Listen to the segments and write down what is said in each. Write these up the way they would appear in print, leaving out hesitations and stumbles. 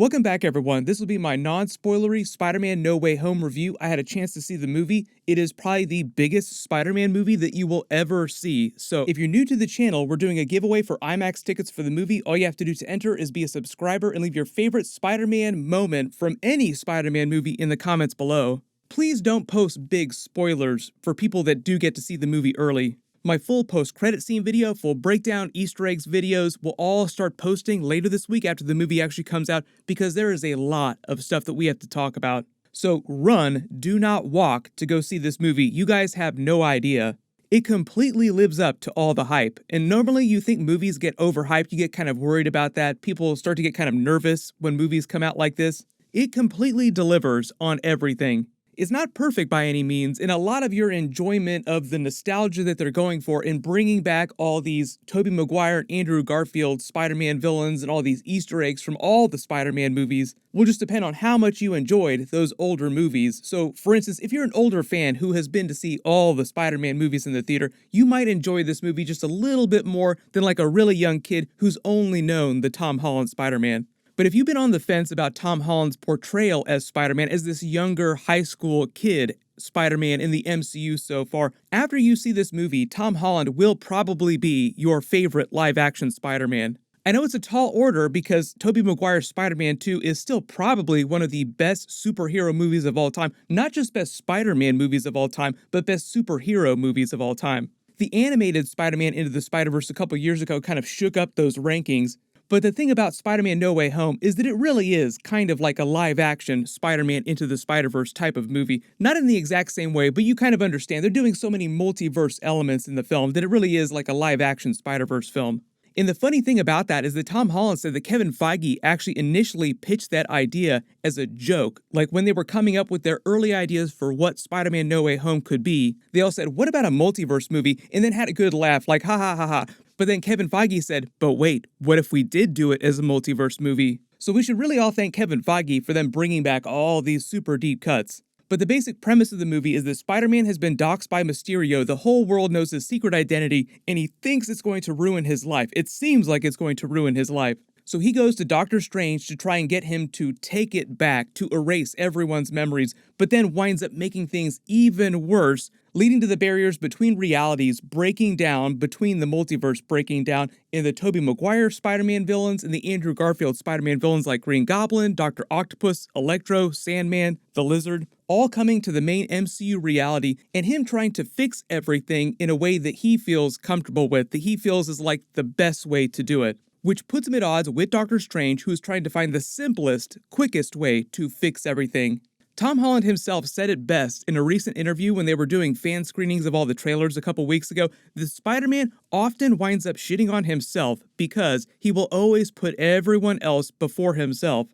Welcome back, everyone. This will be my non-spoilery Spider-Man No Way Home review. I had a chance to see the movie. It is probably the biggest Spider-Man movie that you will ever see. So if you're new to the channel, we're doing a giveaway for IMAX tickets for the movie. All you have to do to enter is be a subscriber and leave your favorite Spider-Man moment from any Spider-Man movie in the comments below. Please don't post big spoilers for people that do get to see the movie early. My full post-credit scene video, full breakdown, Easter eggs videos will all start posting later this week after the movie actually comes out because there is a lot of stuff that we have to talk about. So run, do not walk to go see this movie. You guys have no idea. It completely lives up to all the hype. And normally you think movies get overhyped, you get kind of worried about that. People start to get kind of nervous when movies come out like this. It completely delivers on everything. It's not perfect by any means, and a lot of your enjoyment of the nostalgia that they're going for in bringing back all these Tobey Maguire and Andrew Garfield Spider-Man villains and all these Easter eggs from all the Spider-Man movies will just depend on how much you enjoyed those older movies. So, for instance, if you're an older fan who has been to see all the Spider-Man movies in the theater, you might enjoy this movie just a little bit more than like a really young kid who's only known the Tom Holland Spider-Man. But if you've been on the fence about Tom Holland's portrayal as Spider-Man, as this younger high school kid Spider-Man in the MCU so far, after you see this movie, Tom Holland will probably be your favorite live-action Spider-Man. I know it's a tall order because Tobey Maguire's Spider-Man 2 is still probably one of the best superhero movies of all time, not just best Spider-Man movies of all time, but best superhero movies of all time. The animated Spider-Man Into the Spider-Verse a couple years ago kind of shook up those rankings. But the thing about Spider-Man No Way Home is that it really is kind of like a live-action Spider-Man Into the Spider-Verse type of movie. Not in the exact same way, but you kind of understand. They're doing so many multiverse elements in the film that it really is like a live-action Spider-Verse film. And the funny thing about that is that Tom Holland said that Kevin Feige actually initially pitched that idea as a joke. Like when they were coming up with their early ideas for what Spider-Man No Way Home could be, they all said, what about a multiverse movie? And then had a good laugh, like ha ha ha ha. But then Kevin Feige said, but wait, what if we did do it as a multiverse movie? So we should really all thank Kevin Feige for them bringing back all these super deep cuts. But the basic premise of the movie is that Spider-Man has been doxxed by Mysterio, the whole world knows his secret identity, and he thinks it's going to ruin his life. It seems like it's going to ruin his life. So he goes to Doctor Strange to try and get him to take it back, to erase everyone's memories, but then winds up making things even worse, leading to the barriers between realities breaking down, between the multiverse breaking down, and the Tobey Maguire Spider-Man villains and the Andrew Garfield Spider-Man villains like Green Goblin, Dr. Octopus, Electro, Sandman, the Lizard, all coming to the main MCU reality, and him trying to fix everything in a way that he feels comfortable with, that he feels is like the best way to do it. Which puts him at odds with Doctor Strange, who is trying to find the simplest, quickest way to fix everything. Tom Holland himself said it best in a recent interview when they were doing fan screenings of all the trailers a couple weeks ago, that Spider-Man often winds up shitting on himself because he will always put everyone else before himself.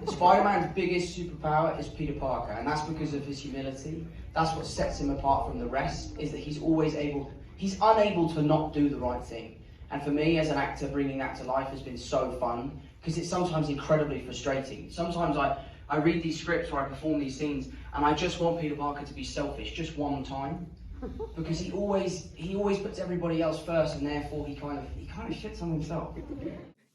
Spider-Man's biggest superpower is Peter Parker, and that's because of his humility. That's what sets him apart from the rest, is that he's unable to not do the right thing. And for me, as an actor, bringing that to life has been so fun, because it's sometimes incredibly frustrating. Sometimes I read these scripts or I perform these scenes, and I just want Peter Parker to be selfish, just one time. Because he always puts everybody else first, and therefore he kind of shits on himself.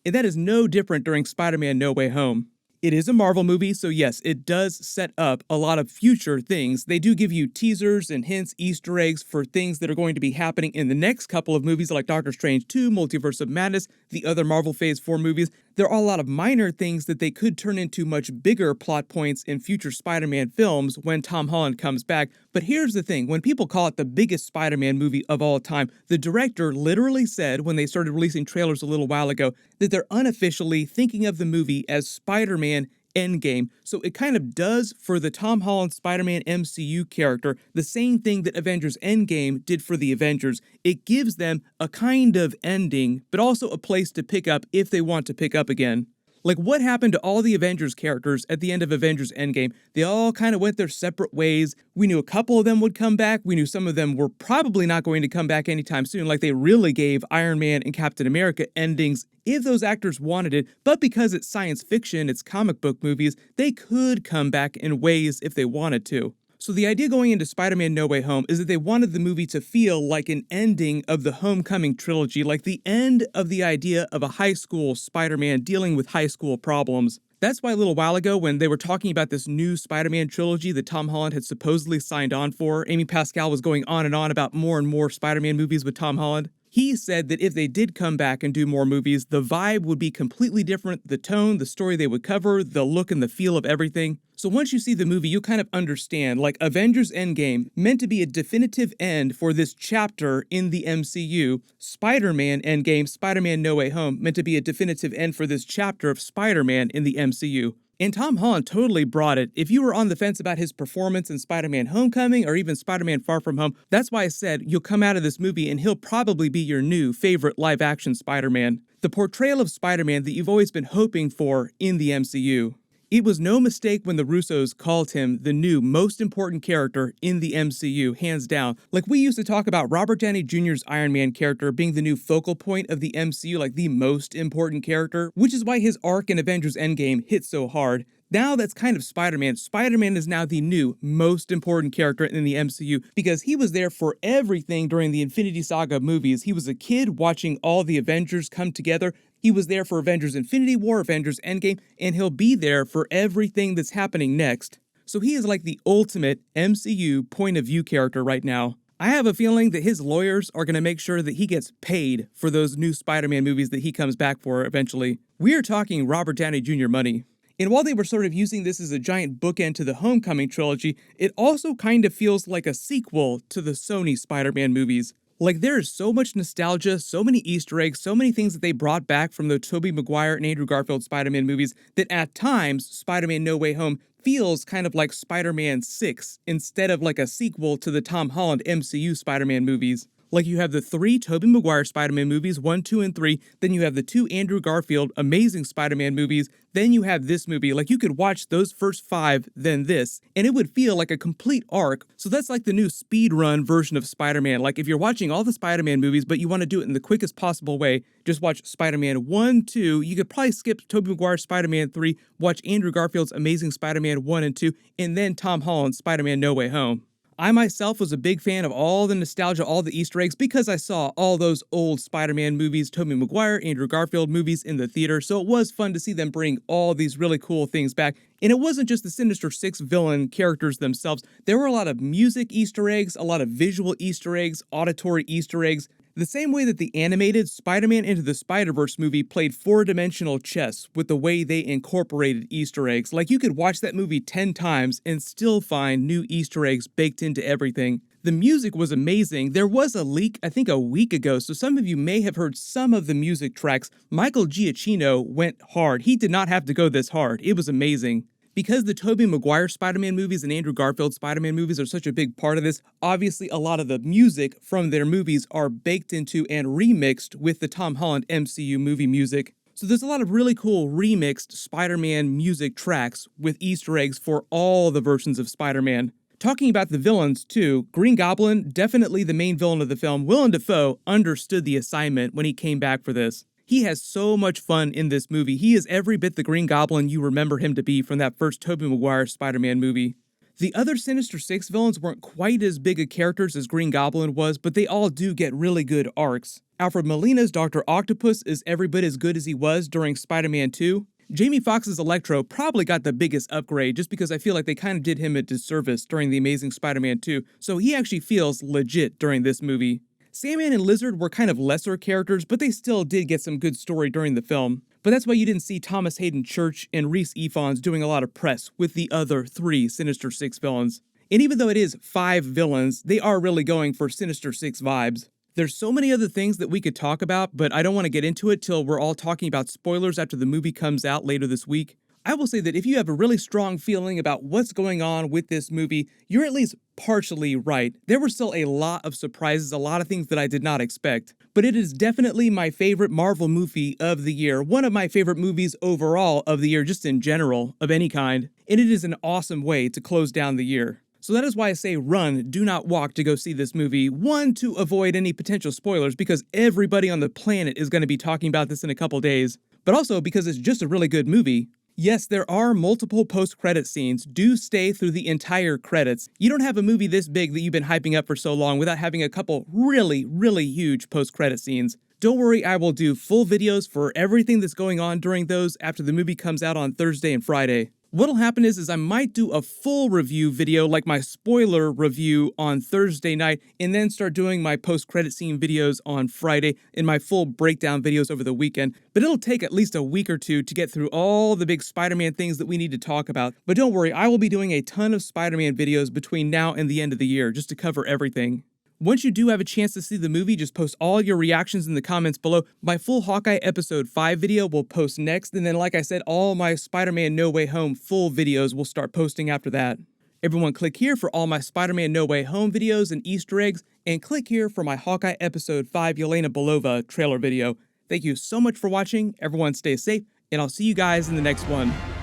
And that is no different during Spider-Man No Way Home. It is a Marvel movie, so yes, it does set up a lot of future things. They do give you teasers and hints, Easter eggs for things that are going to be happening in the next couple of movies like Doctor Strange 2, Multiverse of Madness, the other Marvel Phase 4 movies. There are a lot of minor things that they could turn into much bigger plot points in future Spider-Man films when Tom Holland comes back. But here's the thing, when people call it the biggest Spider-Man movie of all time, the director literally said when they started releasing trailers a little while ago that they're unofficially thinking of the movie as Spider-Man Endgame. So it kind of does for the Tom Holland Spider-Man MCU character the same thing that Avengers Endgame did for the Avengers. It gives them a kind of ending, but also a place to pick up if they want to pick up again. Like, what happened to all the Avengers characters at the end of Avengers Endgame? They all kind of went their separate ways. We knew a couple of them would come back. We knew some of them were probably not going to come back anytime soon, like they really gave Iron Man and Captain America endings if those actors wanted it. But because it's science fiction, it's comic book movies, they could come back in ways if they wanted to. So the idea going into Spider-Man No Way Home is that they wanted the movie to feel like an ending of the Homecoming trilogy, like the end of the idea of a high school Spider-Man dealing with high school problems. That's why a little while ago, when they were talking about this new Spider-Man trilogy that Tom Holland had supposedly signed on for, Amy Pascal was going on and on about more and more Spider-Man movies with Tom Holland. He said that if they did come back and do more movies, the vibe would be completely different, the tone, the story they would cover, the look and the feel of everything. So once you see the movie, you'll kind of understand, like Avengers Endgame meant to be a definitive end for this chapter in the MCU. Spider-Man Endgame, Spider-Man No Way Home meant to be a definitive end for this chapter of Spider-Man in the MCU. And Tom Holland totally brought it. If you were on the fence about his performance in Spider-Man Homecoming or even Spider-Man Far From Home, that's why I said you'll come out of this movie and he'll probably be your new favorite live-action Spider-Man. The portrayal of Spider-Man that you've always been hoping for in the MCU. It was no mistake when the Russos called him the new most important character in the MCU, hands down. Like we used to talk about Robert Downey Jr.'s Iron Man character being the new focal point of the MCU, like the most important character, which is why his arc in Avengers Endgame hit so hard. Now that's kind of Spider-Man. Spider-Man is now the new most important character in the MCU because he was there for everything during the Infinity Saga movies. He was a kid watching all the Avengers come together. He was there for Avengers Infinity War, Avengers Endgame, and he'll be there for everything that's happening next. So he is like the ultimate MCU point of view character right now. I have a feeling that his lawyers are going to make sure that he gets paid for those new Spider-Man movies that he comes back for eventually. We're talking Robert Downey Jr. money. And while they were sort of using this as a giant bookend to the Homecoming trilogy, it also kind of feels like a sequel to the Sony Spider-Man movies. Like, there is so much nostalgia, so many Easter eggs, so many things that they brought back from the Tobey Maguire and Andrew Garfield Spider-Man movies that at times, Spider-Man No Way Home feels kind of like Spider-Man 6 instead of like a sequel to the Tom Holland MCU Spider-Man movies. Like, you have the 3 Tobey Maguire Spider-Man movies, 1, 2, and 3, then you have the 2 Andrew Garfield Amazing Spider-Man movies, then you have this movie. Like, you could watch those first 5, then this, and it would feel like a complete arc. So that's like the new speed run version of Spider-Man. Like, if you're watching all the Spider-Man movies, but you want to do it in the quickest possible way, just watch Spider-Man 1, 2, you could probably skip Tobey Maguire Spider-Man 3, watch Andrew Garfield's Amazing Spider-Man 1 and 2, and then Tom Holland's Spider-Man No Way Home. I myself was a big fan of all the nostalgia, all the Easter eggs, because I saw all those old Spider-Man movies, Tobey Maguire, Andrew Garfield movies in the theater, so it was fun to see them bring all these really cool things back. And it wasn't just the Sinister Six villain characters themselves. There were a lot of music Easter eggs, a lot of visual Easter eggs, auditory Easter eggs. The same way that the animated Spider-Man Into the Spider-Verse movie played 4-dimensional chess with the way they incorporated Easter eggs. Like, you could watch that movie 10 times and still find new Easter eggs baked into everything. The music was amazing. There was a leak, I think a week ago, so some of you may have heard some of the music tracks. Michael Giacchino went hard. He did not have to go this hard. It was amazing. Because the Tobey Maguire Spider-Man movies and Andrew Garfield Spider-Man movies are such a big part of this, obviously a lot of the music from their movies are baked into and remixed with the Tom Holland MCU movie music. So there's a lot of really cool remixed Spider-Man music tracks with Easter eggs for all the versions of Spider-Man. Talking about the villains, too, Green Goblin, definitely the main villain of the film, Willem Dafoe understood the assignment when he came back for this. He has so much fun in this movie. He is every bit the Green Goblin you remember him to be from that first Tobey Maguire Spider-Man movie. The other Sinister Six villains weren't quite as big of characters as Green Goblin was, but they all do get really good arcs. Alfred Molina's Dr. Octopus is every bit as good as he was during Spider-Man 2. Jamie Foxx's Electro probably got the biggest upgrade just because I feel like they kind of did him a disservice during The Amazing Spider-Man 2, so he actually feels legit during this movie. Sandman and Lizard were kind of lesser characters, but they still did get some good story during the film. But that's why you didn't see Thomas Hayden Church and Rhys Ifans doing a lot of press with the other 3 Sinister Six villains. And even though it is 5 villains, they are really going for Sinister Six vibes. There's so many other things that we could talk about, but I don't want to get into it till we're all talking about spoilers after the movie comes out later this week. I will say that if you have a really strong feeling about what's going on with this movie, you're at least partially right. There were still a lot of surprises, a lot of things that I did not expect. But it is definitely my favorite Marvel movie of the year, one of my favorite movies overall of the year, just in general, of any kind. And it is an awesome way to close down the year. So that is why I say run, do not walk to go see this movie. 1, to avoid any potential spoilers, because everybody on the planet is going to be talking about this in a couple days. But also because it's just a really good movie. Yes, there are multiple post-credit scenes. Do stay through the entire credits. You don't have a movie this big that you've been hyping up for so long without having a couple really, really huge post-credit scenes. Don't worry, I will do full videos for everything that's going on during those after the movie comes out on Thursday and Friday. What'll happen is I might do a full review video, like my spoiler review, on Thursday night, and then start doing my post-credit scene videos on Friday and my full breakdown videos over the weekend. But it'll take at least a week or two to get through all the big Spider-Man things that we need to talk about. But don't worry, I will be doing a ton of Spider-Man videos between now and the end of the year, just to cover everything. Once you do have a chance to see the movie, just post all your reactions in the comments below. My full Hawkeye Episode 5 video will post next, and then like I said, all my Spider-Man No Way Home full videos will start posting after that. Everyone click here for all my Spider-Man No Way Home videos and Easter eggs, and click here for my Hawkeye Episode 5 Yelena Belova trailer video. Thank you so much for watching, everyone stay safe, and I'll see you guys in the next one.